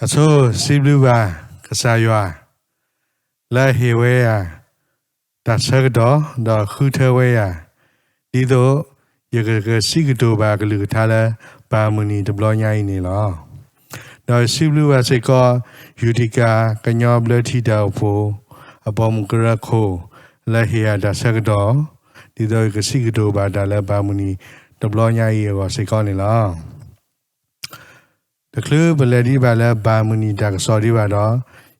အဆိုစီဘလူပါကစားရွာလဲဟေဝဲယာတဆက်တော့တော့ခုထဲဝဲယာဒီတော့ရကစီကတိုပါကလူထားလဲပါမူနီဒပလောညာနေလောတော့စီဘလူပါစေကယူတီကာကညောဘလတီတောက်ဖို့အပေါ်မူကရခိုလဲဟေယာတဆက်တော့ဒီတော့ကစီကတိုပါဒါလဲပါမူနီဒပလောညာရောစေကောနေလောတကလဘလဒီပါလဲဘာမူနီတာစော်ဒီပါတော့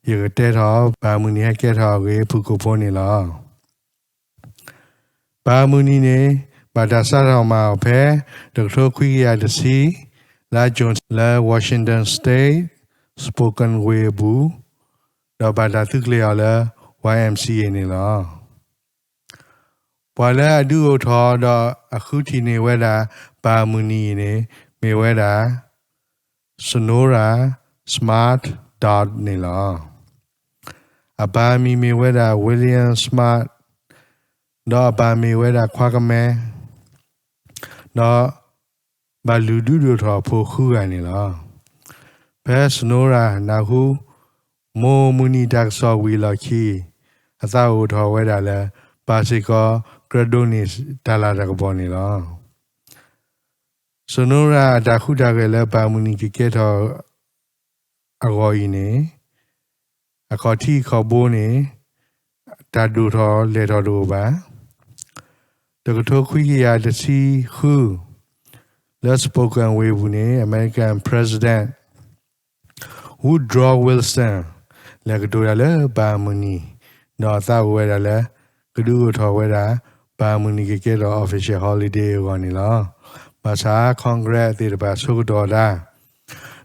ရကတဲ့တော့ဘာမူနီဟက်ကဲတော့ကိုဖူကိုဖိုးနေလောဘာမူနီနေဘာဒါဆာတော်မှာဖဲဒေါက်တာခွီရတစီလာဂျွန်လာဝါရှင်တန်စတေးစပိုကန်ဝေဘူးတော့ဘာဒါသူကလေးရလဲ YMCA နေလောဘာလဲအဒူထော်တော့အခုတီနေဝဲတာဘာမူနီနေမေဝဲတာSonora Smart Dot နေလားအဘာမီမီဝဲတာ William Smart တော့အဘာမီဝဲတာခွာကမဲတော့ဘာလူဒူတို့ထော်ဖို့ခုကနေလားဘဲ Sonora နာဟုမိုမူနီတက်ဆော်ဝီလာခီအသာဟိုထော်ဝဲတာလဲပါစီကောဂရဒိုနီဒါလာတကပေါ်နေလားSonora da khuda ke la ba muni ki ke tho ago yi ne akho thi kho bo ne da du tho le tho do ba de tho khwi ya de si khu let's spoken we bu ne American President Woodrow Wilson la ke do ya la ba muni no ta we da la ke du tho we da ba muni ki ke tho official holiday ko ni laภาษาคองเกรสที่ระบาดสุกดอดา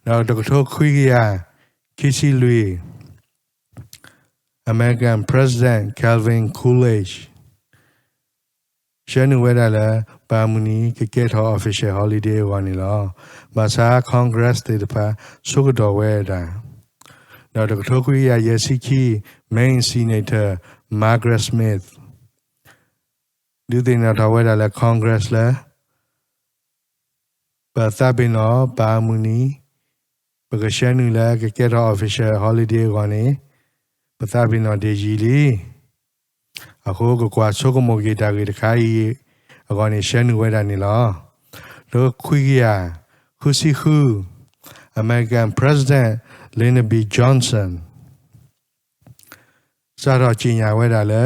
เราตกทุกคุยกันคิชิลุย American President Calvin Coolidge เช่นเวลาละปามุนีก็เกิดฮอ official holiday วันนี้ละภาษาคองเกรสที่ระบาดสุกดอเวดาเราตกทุกคุยกันเยสิคี Main Senator Margaret Smith ดูที่เราทว่าละ Congress ละปัตตาบินอปามุนีปกตินูละก็แค่รอ official holiday ก่อนนี้ปัตตาบินอเดจิลีอะโคก็กว่าโชคโมกิตากิตคายก่อนนี้เชนูเวดานี่ล่ะแล้วคุยกันคุซิคู American President Lyndon B Johnson สารจิญาเวดาละ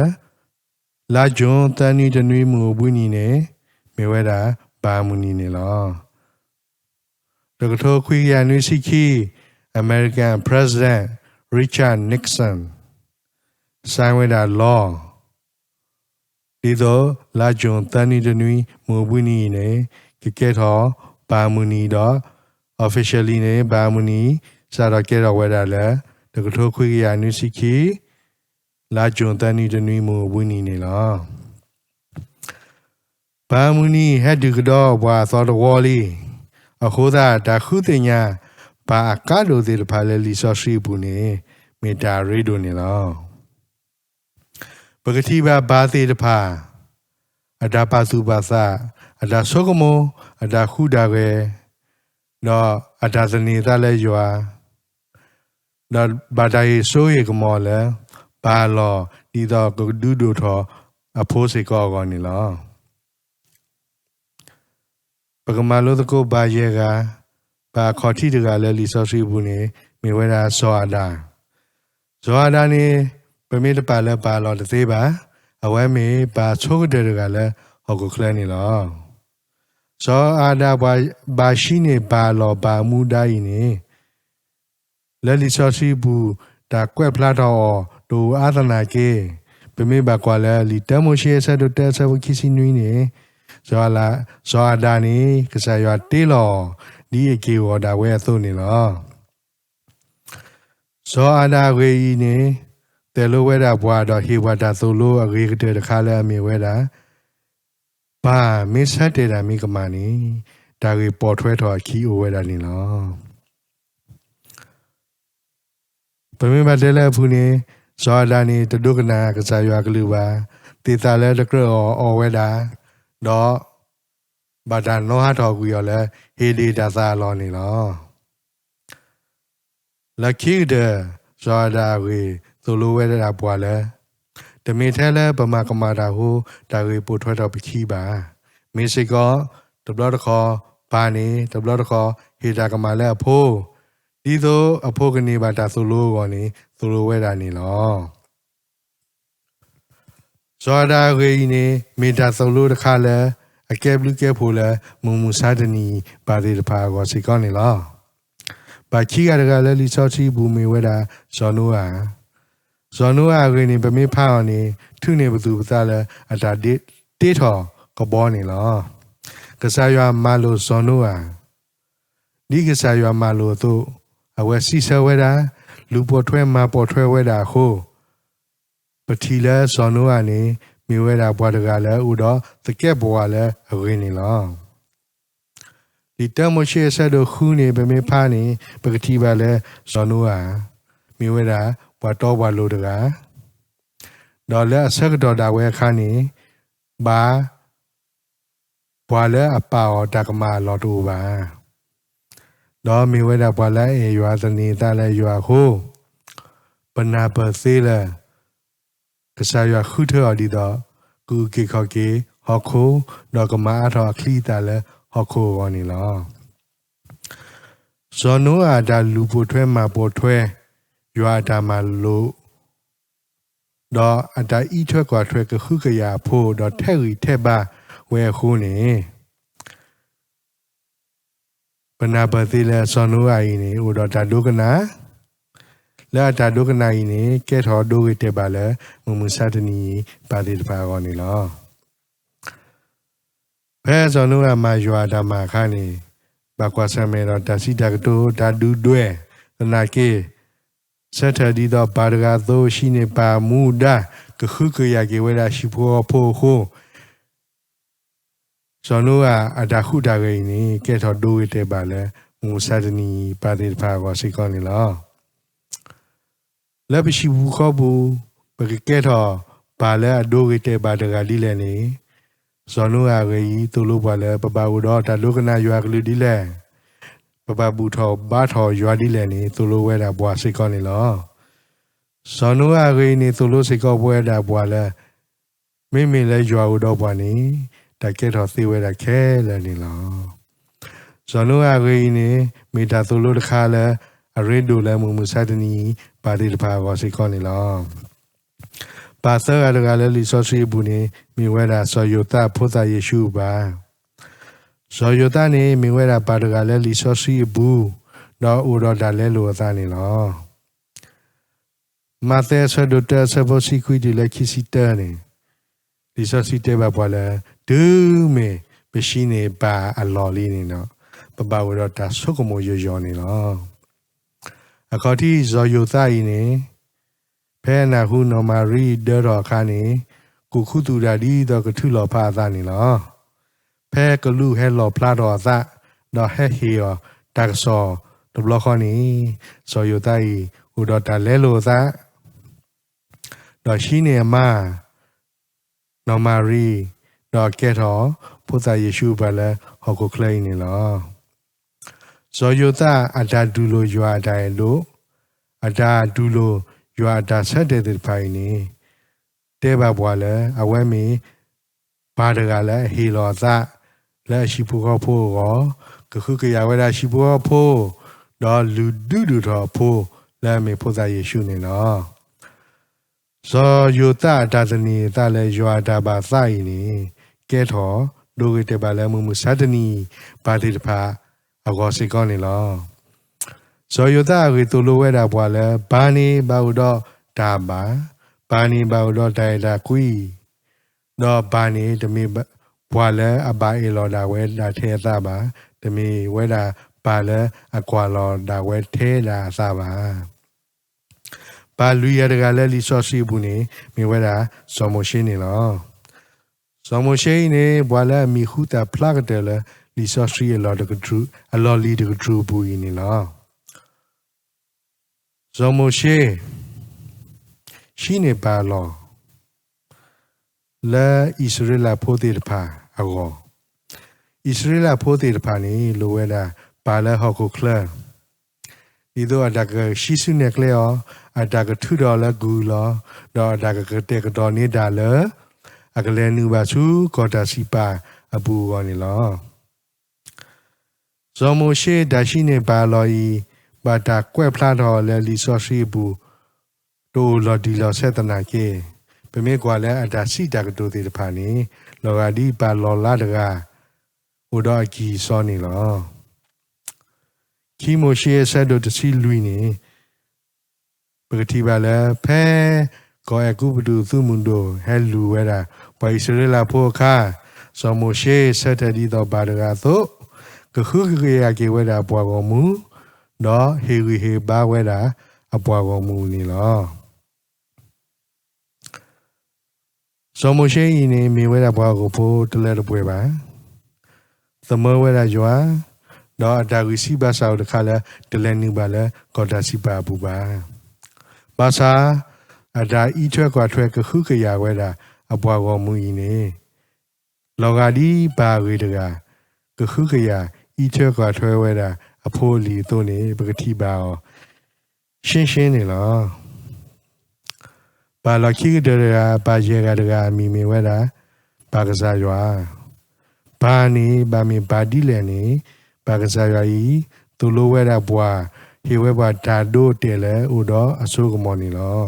ลาจงตานีตนุยมูบุนีเนเมเวดาปามุนีนี่ล่ะตกทุกคุยกันนุสิคี American President Richard Nixon สร้างไว้ได้ล่อดีต่อลาจงตันนี้จะนุยมูบุนีเนี่ยก็แค่ทอบามุนีดอ officially เนี่ยบามุนีสารแค่เราไว้ได้แล้วตกทุกคุยกันนุสิคีลาจงตันนี้จะนุยมูบุนีเนี่ยล่ะบามุนีให้ดูกระดอว่าสอดวอลีအခုသာဒါခုတင်ညာဘာအကားလို့ဒီဖာလေလီဆော့ရှိဘူးနေမီတာရီဒိုနေလောပကတိဘာသေးတဖာအဒါပါစုပါစာအဒါဆောကမောအဒါခုဒါပဲတော့အဒါစနေတာလဲရွာတော့ဘာဒိုင်ဆိုးရကမောလဲဘာလောဒီတော့ဒူဒိုထောအဖိုးစေကောကောနေလောပကမာလို့တကိုဘာရဲကဘာခေါ်တိတကလည်းလီဆော့စီဘူးနေမိဝဲတာဇောအဒါနေပမေတပါလဲပါလောတသေးပါအဝဲမေဘာချိုးတဲ့ကလည်းဟောကိုခလဲနေလောဇောအဒါဘာရှိနေဘာလောဘာမူတိုင်းနေလဲလီဆော့စီဘူးဒါကွက်ဖလာတော့ဒူအာသနာကေပမေဘာကွာလဲလီတမိုရှိဆတ်တဲ့ဆဝခိစီနွီနေဇောအဒါနီကစားရွာတေးလောဒီအကေဝဒါဝဲသုနေလောဇောအဒါဝေဤနေတဲလိုဝဲတာဘွားတော့ဟေဝတာသုလိုအရေကတဲ့တခါလဲအမေဝဲတာဘာမင်းဆက်တဲ့တာမိကမနီဒါကြီးပေါ်ထွဲတော်ခီအိုဝဲတာနေလောပမေမတဲလဲဖူနေဇောအဒါနီတဒုကနာကစားရွာကလူပါတေတာလဲတကရောဝဲတာတော့ဘာသာနောဟာတော်ကူရလဲဟေဒီဒါသာလောနေလော ลักขี้เดจอดาเวตัวรู้ไว้ได้บัวแล้วแต่มีแท้แล้วประมาณกมาดาหูดาเวปูทวดเอาไปขี้บามีสิก็ตบลอดคอปานีตบลอดคอเฮดากมาแล้วโพดีโตอโพกนีบาตาสุลูก่อนนี้สุลูเวดานี่ลอจอดาเวนี่มีตาสุลูตะคาแล้วအကဲဘလူကဲဖိုလဲမုံမူစားတနီပါတိတဖာကောစီကောနေလောဘာချီရတကလဲလီဆောချီဘူမီဝဲတာဇော်နိုဟာဇော်နိုဟာရင်းနေပမေဖာအောင်နေထုနေဘသူပသားလဲအတာတေးထော်ကဘောနေလောကစားရွာမလိုဇော်နိုဟာဒီကစားရွာမလိုတို့အဝဲစီဆဝဲတာလူပေါ်ထွဲမပေါ်ထွဲဝဲတာဟိုပတိလဲဇော်နိုဟာနေมีเวลาบัวตะกาแล้วอุดอตะแก่บัวแล้วအရင်းနေလောဒီတမရှိဆက်တို့ခူးနေပမေဖားနေပကတိပါလဲဇော်နိုဟာมีเวลาบัวတော့บัวလိုတကာဒေါ်လဲအဆက်တော်တာဝဲခါနေဘာบัวလဲအပါော်တကမာလောတူပါဒေါ်มีเวลาบัวလဲရွာစနေတာလဲရွာခိုးပနာပစေးလဲကစားရခုထော်ဒီတော့ကူကေခော်ကေဟော်ခိုတော့ကမာထော်ခလီတာလဲဟော်ခိုကောနေလောဇော်နိုအာဒါလူပိုထွဲမှာပေါ်ထွဲရွာတာမှာလို့တော့အတာဤထွဲကွာထွဲကခုကရဖို့တော့ထဲရီထဲပါဝဲခိုးနေပနာပတိလဲဇော်နိုအာဤနေဥတော့ဒါဒုကနာလာတာဒုကနာယီနေကဲထော်ဒိုဝိတေပါလဲမုံမစတနီပါတိတပါကောနေလောဖဲဇော်နုအမယွာဒမခါနေဘကွာဆမေတော့တစီတကတိုဓာဒူတွဲသနာကေဆက်ထဒီတော့ပါရဂါသို့ရှိနေပါမူဒကခုကရကေဝဲလာရှိဖို့ဖို့ခိုဇော်နုအတာခုတာကိနေကဲထော်ဒိုဝိတေပါလဲမုံစတနီပါတိတပါကောစိကောနေလောလက်ပရှိဘူးခေါ်ဘူးပကဲတော့ဘာလဲအဒိုးရတဲ့ဘာတကလီလဲနေဇော်နိုအရေကြီးသူလို့ပါလဲပပဘူးတော့ဒါလုကနာရွာကလေးဒီလဲပပဘူးထောဘာထောရွာဒီလဲနေသူလို့ဝဲတာဘွားစိတ်ကောနေလောဇော်နိုအရေနေသူလို့စိတ်ကောပွဲတာဘွားလဲမိမိလဲရွာဦးတော့ဘွားနေတကဲတော့သိဝဲတာခဲလဲနေလောဇော်နိုအရေနေမိတာသူလို့တခါလဲအရင်ဒိုလဲမမှုစတနီပါတိတပါကောစိကောနေလောပါသရကလည်းလီဆောစီဘူးနေမိဝဲတာဆောယတာဖုသယေရှုပါဆောယတာနေမိဝဲတာပါတကလည်းလီဆောစီဘူးတော့ဥတော်တာလဲလိုသားနေလောမာသဲဆဒတဆဘစီကွီဒီလက်ခိစီတနေလီဆောစီတေပါပေါ်လဲဒူးမေမရှိနေပါအလော်လေးနေတော့ပပဝရတာဆုကမိုးရောနေလောအခါတိဇောယုသဤနေဖဲနာဟုနော်မာရီဒေရောခါနေကုခုတူရာဒီတော့ကထုလောဖာသနေလောဖဲကလူဟဲလောဖလာတော်သတော့ဟဲဟီယောတက်ဆောဒဘလခနီဇောယုသဤဟူတော့တလဲလိုသတော့ရှိနေမှာနော်မာရီတော့ကဲတော်ဘုရားယေရှုဘလဲဟောကိုခလိနေလောဇောယုသအတာဒူလိုရွာတိုင်လို့အတာဒူလိုရွာတာဆက်တဲ့ဖိုင်နေတဲပါဘွာလဲအဝဲမီဘာတကလဲဟီလောသလက်ရှိဖို့ကောဖို့ကောကခုကရဝဲတာရှိဖို့ဖို့တော့လူဒူဒူတော်ဖို့လဲမီဖို့သာယေရှုနေနော်ဇောယုသတာသနီတလဲရွာတာပါစိုက်နေကဲထော်ဒိုကေတပါလဲမှုစတနီပါတိတဖာအကောစိကောနေလောဇောယုသရေတူလိုဝဲတာဘွာလဲဘာနေဘာဟုတော့ဒါပါဘာနေဘာဟုတော့တိုင်တာကွီတော့ဘာနေတမီဘွာလဲအဘာအေလော်တာဝဲတာထဲသပါတမီဝဲတာပါလဲအကွာလော်တာဝဲထဲတာသပါဘာလူရတကလဲလီဆော့စီဘူးနေမိဝဲတာဇော်မိုရှင်းနေလောဇော်မိုရှင်းနေဘွာလဲမီခုတာဖလကတယ်လဲလီဆော့စီအလော်တကထူအလော်လီတကထူဘူးနေလောဇော်မိုရှေရှိနေပါလောလာဣသရေလဖိုတေတဖာအကောဣသရေလဖိုတေတဖာနေလိုဝဲတာပါလဲဟောက်ကိုခလ ဒီတော့အတကရှိစုနေကလေးရောအတကထူတော်လဲဂူလောတော့အတကကတဲ့ကတော့နေတာလဲအကလဲနူပါစုကောတာစီပါအပူကောနေလောဇော်မိုရှိဒါရှိနေပါလောဤဘာတာကွဲ့ဖလားတော်လဲလီဆော့ရှိဘူးတိုလော်ဒီလော်ဆက်တနာကေပမေကွာလဲအတာစီတာကတိုတေတဖာနေလောကဒီပါလော်လာတကဟိုတော့အကြီးစောနေလောခီမိုရှိဆက်တို့တစီလူနေပကတိပါလဲဖဲကောအကူပဒုသုမွန်ဒိုဟဲလူဝဲတာဘိုင်စရလာဖိုခါဇော်မိုရှိဆက်တဒီတော့ပါတကသို့ကခုကရကေဝဲတာပွားကောမူတော့ဟေဝီဟေဘာဝဲတာအပွားကောမူနေလောဇော်မိုရှိရင်နေမြေဝဲတာပွားကိုဖို့တလဲတပွဲပါသမဝဲတာရွာတော့အတာဂီစီဘာဆောက်တခါလဲတလဲနေပါလဲကောတာစီပါဘူးပါဘာသာအတာဤချွဲကွာထွဲကခုကရဝဲတာအပွားကောမူရင်နေလောကဒီပါဝေတကကခုကရဤချွဲကွာထွဲဝဲတာအဖိုးလီတို့နေပကတိပါအောင်ရှင်းနေလောပါလခိကတရပါရေကတကအမိမေဝဲတာပါကစားရွာဘာနေဘာမီဘာဒီလဲနေပါကစားရွာဤသူလိုဝဲတာဘွာဟေဝဲဘွာဓာတို့တဲလဲဥတော့အဆိုးကမော်နေလော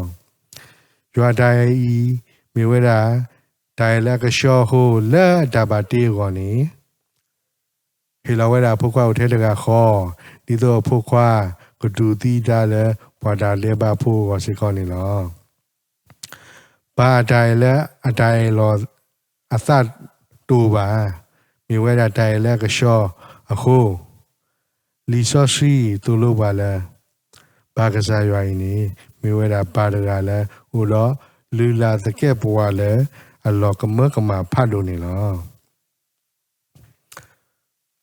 ရွာတိုင်းဤမေဝဲတာတိုင်လက်ကရှော့ဟိုလက်တာပါတေးကောနေဟေလဝဲတာဖုတ်ခွာကိုထဲတကခေါ်ဒီတော့ဖုတ်ခွာကဒူတီတာလဲဘွာတာလဲပါဖို့ကိုစိကောနေလောဘာတိုင်လဲအတိုင်လောအသတ်တူပါမြေဝဲတာတိုင်လက်ကရှော့အခုလီဆော့စီတူလို့ပါလဲဘာကစားရွာရင်နေမြေဝဲတာပါတကလဲဟိုတော့လူလာတကက်ဘွာလဲအလောကမကမဖတ်လို့နေလော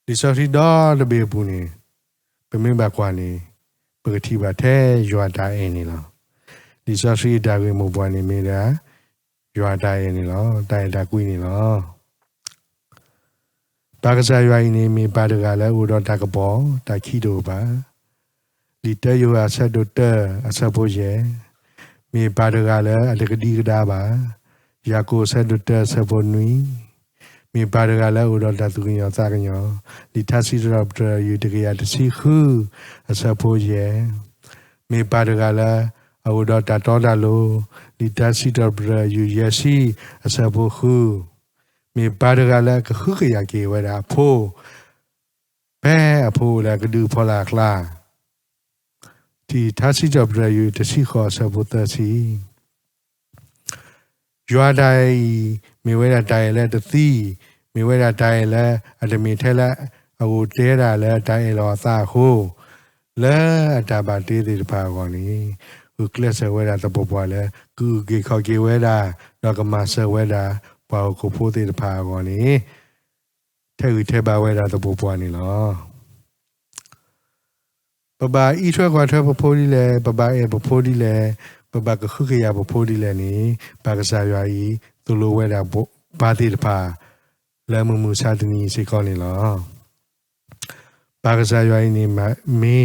ဒီဆော်စီတော့တပေဘူးနေပမင်းဘကွာနေပကတိပါထဲရွာတိုင်းအင်းနေလောဒီဆော်စီဒါကွေမပွားနေမိတာရွာတိုင်းအင်းနေလောတိုင်တာကွေးနေလောပါကစားရွာနေမိပါတကလည်းဥတော်တကပေါ်တခီတို့ပါလီတဲယောအဆက်တို့တဲအဆက်ဖို့ရဲ့မိပါတကလည်းအတကတိကဒါပါယာကိုဆက်တို့တဲဆက်ဖို့နွီမိပါတကလည်းဥတော်တသူကညောစားကညောလီထစီရပ်တယူတကရတစီခုအဆက်ဖို့ရဲ့မိပါတကလည်းဥတော်တတော်တလို့လီထစီရပ်ယူရစီအဆက်ဖို့ခုမေပါဒကလည်းခုကရကေဝတာဖိုးဘဲအဖိုးလည်းကဒူဖောလာခလာဒီသာစီကြပရယူတစီခေါ်ဆဘတစီရွာတိုင်းမေဝဲတာတိုင်လည်းတသီမေဝဲတာတိုင်လည်းအတမီထဲလည်းအဟိုတဲတာလည်းတိုင်လောသာဟိုလဲအတာပါတေးသေးတပါကောနီဟိုကလစ်ဆဝဲတာတပပွားလဲကူကေခေါ်ကေဝဲတာတော့ကမဆဝဲတာဘာကိုဖိုးသေးတဖာကောနေထဲယူထဲပါဝဲတာတပူပွားနေလောပပဤထွဲကွာထွဲပဖိုးဒီလေပပအဲပဖိုးဒီလေပပကခုခရပဖိုးဒီလေနေပါကစားရွာဤသူလိုဝဲတာဘာသေးတဖာလဲမမှုစာတနီစေကောနေလောပါကစားရွာဤနေမေ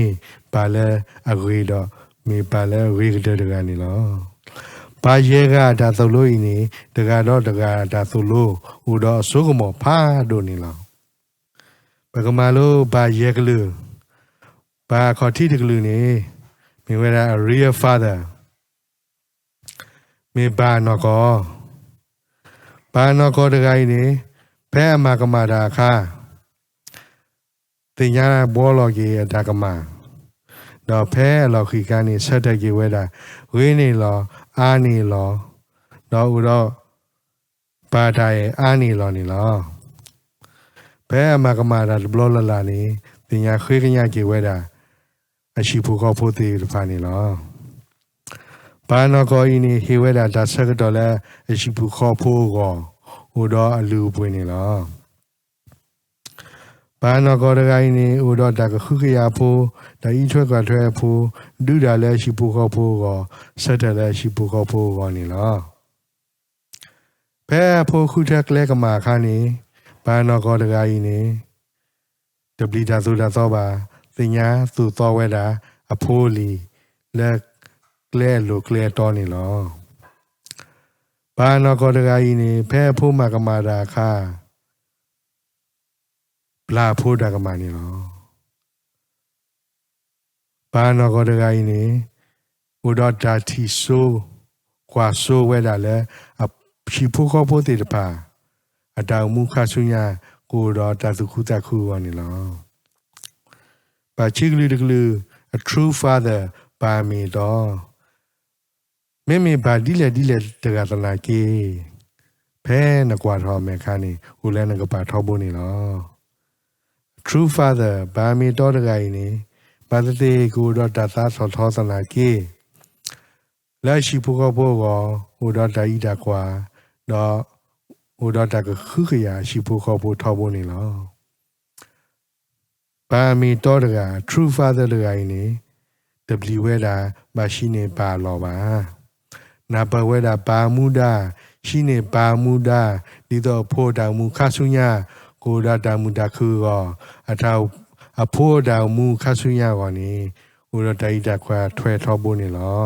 ပါလဲအဂရီတော့မေပါလဲဝေကတဲ့ကနေလောဘာရဲကဒါသုလို့ဤနေတကတော့တကဒါသုလို့ဟိုတော့ဆိုးကမောဖာတို့နေလောဘကမာလို့ဘာရဲကလူဘာခေါ်တိတကလူနေမိဝဲတာ real father မေဘာနောကောတကဤနေဖဲအမကမာတာခါတင်ညာဘောလော်ကြီးအတကမာတော့ဖဲလော်ခိကနေဆက်တက်ကြီးဝဲတာဝင်းနေလောအာနေလောတော့ဥတော့ပါတိုင်းအာနေလောနေလောဘဲအမကမာတာဘလောလလာနေပညာခွေးကညာကြီးဝဲတာအရှိဖို့ကောဖို့သေးဖာနေလောဘာနောကောဤနေဟေဝဲတာဒါဆက်ကတော့လဲအရှိဖို့ခေါ်ဖို့ကောဥတော့အလူပွင့်နေလောဘာနောကောတကိုင်းနေဥတော့တကခုခရဖို့တဤထွက်ကထွဲဖို့ဒုတာလဲရှိဖို့ခေါ်ဖို့ကောဆက်တယ်လဲရှိဖို့ခေါ်ဖို့ကောနေလောဘဲဖို့ခုထက်ကလဲကမာခါနေဘာနောကောတကိုင်းနေတပလီတာဆိုတာတော့ပါတင်ညာသူတော်ဝဲတာအ အဖိုးလီလက်ကလဲလိုကလဲတော်နေလောဘာနောကောတကကြီးနေဖဲအဖိုးမကမာတာခါဘလာဖိုးတာကမာနေလောဘာနောကောတကကြီးနေဥဒတာတီဆိုကွာဆိုဝဲလာလဲအဖြီဖိုးခေါ်ဖို့တေတပါအတောင်မူခဆုညာကိုတော့တသုခုတခုဝနေလောပါချိကလူတကလူ a true father ပါမီတော့မေဘာဒီလေတကတနာကေဖဲနကွာထောမေခါနေဦးလဲနကပါထောဖို့နေလော true father ပါမီတော့တကကြီးနေပါတတိကိုတော့တသဆောထောသနာကေလက်ရှိဖို့ကောဖို့ကောဟိုတော့တာဤတာကွာတော့ဟိုတော့တကခုခရာရှိဖို့ကောဖို့ထောဖို့နေလောပါမီတော့တက true father တကကြီးနေ W ဝဲတာမရှိနေပါလောပါနာပဝဲတာပါမူဒါရှိနေပါမူဒါဒီတော့ဖို့တောင်မူခဆုညာကိုဒါတာမူတခုကောအထောက်အဖို့တောင်မူခဆုညာကောနေဟိုတော့တိုင်တခွာထွဲထောဖို့နေလော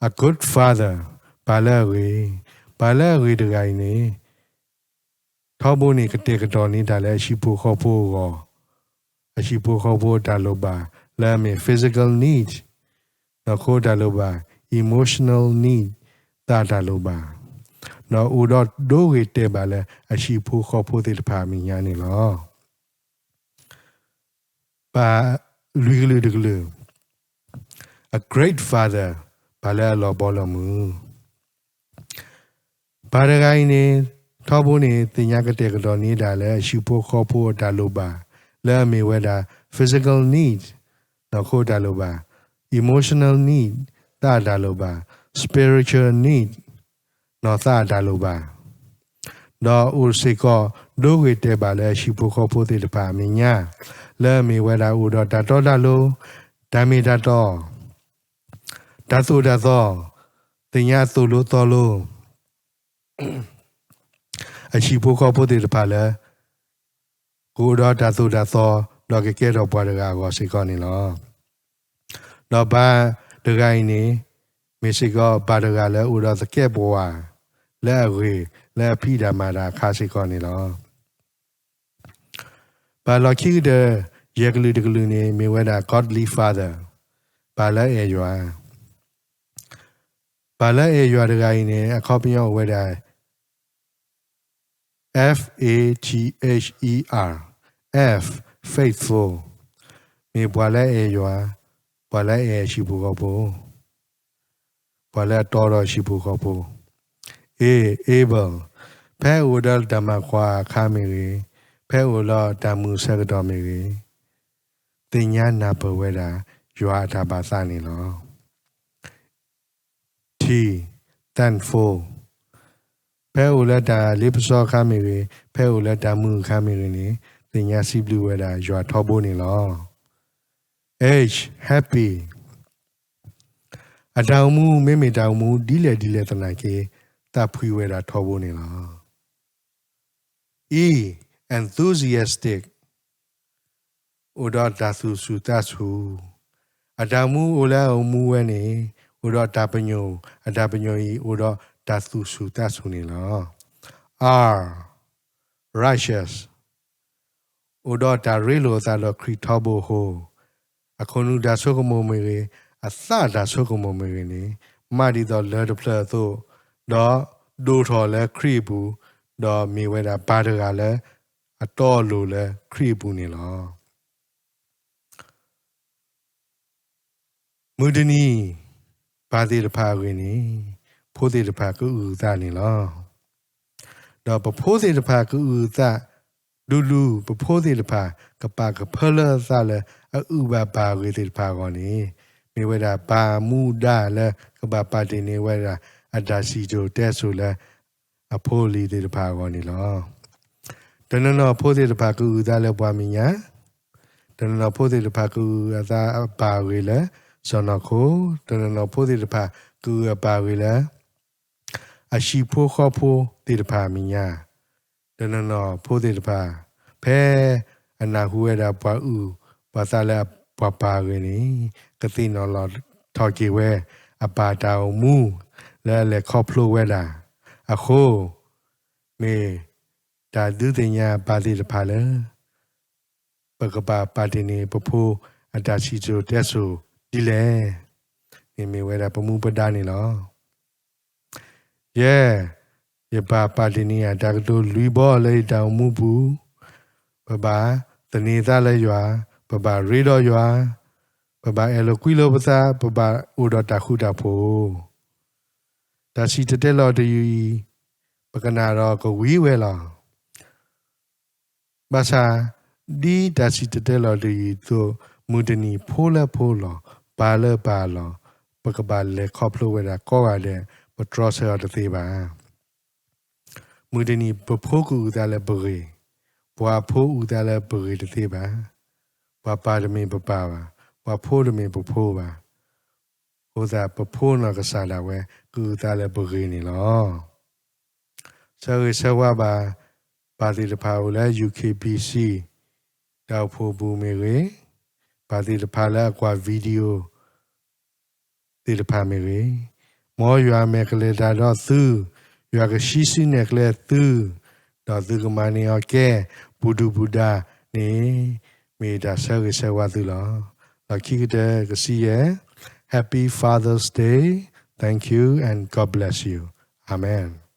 a good father ဘာလဲဝေတကိုင်းနေထောဖို့နေကတဲ့ကတော်နေတာလဲရှိဖို့ခေါ်ဖို့ကောအရှိဖို့ခေါ်ဖို့တာလို့ပါလဲမေ physical need တော့ခိုးတာလို့ပါ emotional need တာလို့ပါနော်ဦးတော့ဒိုးဝေတဲ့ပါလဲအရှိဖို့ခေါ်ဖို့တဲ့ဖာမညာနေလောပါလူတကလူ a great father ဘာလဲလောဘောလမှုဘာရကိုင်းနေထောဖို့နေတင်ညာကတဲ့ကတော်နေတာလဲအရှိဖို့ခေါ်ဖို့တာလို့ပါလဲမေဝဲတာ physical need နော်ခိုးတာလို့ပါ emotional need တာလို့ပါ spiritual need နော်တာလို့ပါတော့ဦးစိကောဒိုးဝေတဲ့ပါလဲရှိဖို့ခေါ်ဖို့တဲ့ပါမညာလဲမေဝဲတာဦးတော့တာတော့လို့ဒါမီတာတော့ဒါဆိုတော့တင်ညာဆိုလို့တော်လို့အရှိဖို့ခေါ်ဖို့တဲ့ပါလဲကိုတော့ဒါဆိုတော့ကဲတော့ပွားတကားကိုစိကောနေလောတော့ဘာတကိုင်းနေမရှိကောဘာတကားလဲဦးတော့စကဲပွားလဲဝေလဲဖိတာမာတာခါစိကောနေလောဘာလခိတဲ့ယေကလူတကလူနေမေဝဲတာ godly father ဘာလဲရွာဘာလဲရွာတကိုင်းနေအခေါ်ပြောဝဲတာ FATHER F faithful မေဘွာလဲရွာဘွာလဲရှိဖို့ကောဖို့ဘွာလဲတော်ရှိဖို့ကောဖို့able ဖဲဝဒဓမ္မခွာခါမီရီဖဲဝလောဓမ္မုဆကတော်မီရီတင်ညာနာပဝဲတာရွာတာပါစနေလော T thankful ဖဲဝလတာလိပစောခါမီရီဖဲဝလဓမ္မုခါမီရီနေတင်ညာစီဘလူဝဲတာရွာထောဖို့နေလော H happy အတောင်မူမေတောင်မူဒီလေတနာကေတာဖွေဝဲတာထောဖို့နေလော E enthusiastic ဥဒတာစုတဆုအတောင်မူအိုလာအမူဝဲနေဥဒတာပညိုအတာပညိုဤဥဒတာစုတဆုနေလော R righteous ဥဒတာရေလိုသာလောခရီထောဖို့ဟိုအခုနုဒါဆုကမမေရေအသဒါဆုကမမေရေနေမာဒီတော်လဲဒပလသို့တော့ဒိုထော်လဲခရီဘူးတော့မိဝဲတာဘာတကလဲအတော်လိုလဲခရီဘူးနေလောမူဒနီဘာတိတဖာဝင်းနေဖိုးတိတဖာကူဥသနေလောတော့ပဖိုးတိတဖာကူဥသလူပဖိုးတိတဖာကပကဖလသလဲဥပပါဝေတိတဖာကောနေမိဝဲတာဘာမူဒါလဲကပပါတိနေဝဲတာအတာစီဂျိုတဲဆိုလဲအဖိုးလီတိတဖာကောနေလောတနနောဖိုးတိတဖာကူဥသလဲပွားမိညာတနနောဖိုးတိတဖာကူအသာပါဝေလဲဇောနခိုတနနောဖိုးတိတဖာကူပါဝေလဲအရှိဖိုးခေါ်ဖိုးတိတဖာမိညာတနနောဖိုးတိတဖာဖဲအနာဟူရတာပွားဥဘာသာလဲ ปะปาเรนี่กตินอลอทอกีเวอปาตาอมูและเลคอพลูเวดาอะโคเมตาดุติญาปาติตะพาเลปะกะปาปาตินีปะพูอัตาชิโจเตสุดิเลนี่เมเวดาปะมูปะดานี่ลอเย่ยปาปาตินีอะตากะโตลุยบ่เลยตาอมูบูปะบาตะนีตาเลยว่าปะบารีดอยว่าปะบาเอโลกุยโลปะซาปะบาอุดอตาคุตาโพตาชิตเตลอตยูปะกะนารอกวีเวลอบาซาดีตาชิตเตลอตยูโตมุตนีโพละโพลปาเลปาลปะกะบาเลคอพโลเวดาก็ว่าเดปะตรอเซอตะเตบามุตนีปะโพกูอุตาเลเบเรบัวโพอุตาเลเบเรตะเตบาบัวปาดะเมปะปาบาบัวโพดะเมปะโพบาโหซาปะโพนอกะซาลาเวกูอุตาเลเบเรนี่ลอเซเรเซวาบาปาติตะพาโอและ UKBC ดาวโพบูเมเรปาติตะพาและกว่าวิดีโอติตะพาเมเรมอยัวเมกเลดาดอซูยัวกะชิซิเนกเลตูดอซูกมานีโอเคบูดูบูดานี่เมดาเซเรเซวาตุลอลาคิกเดกะซีเย Happy Father's Day. Thank you and God bless you. Amen.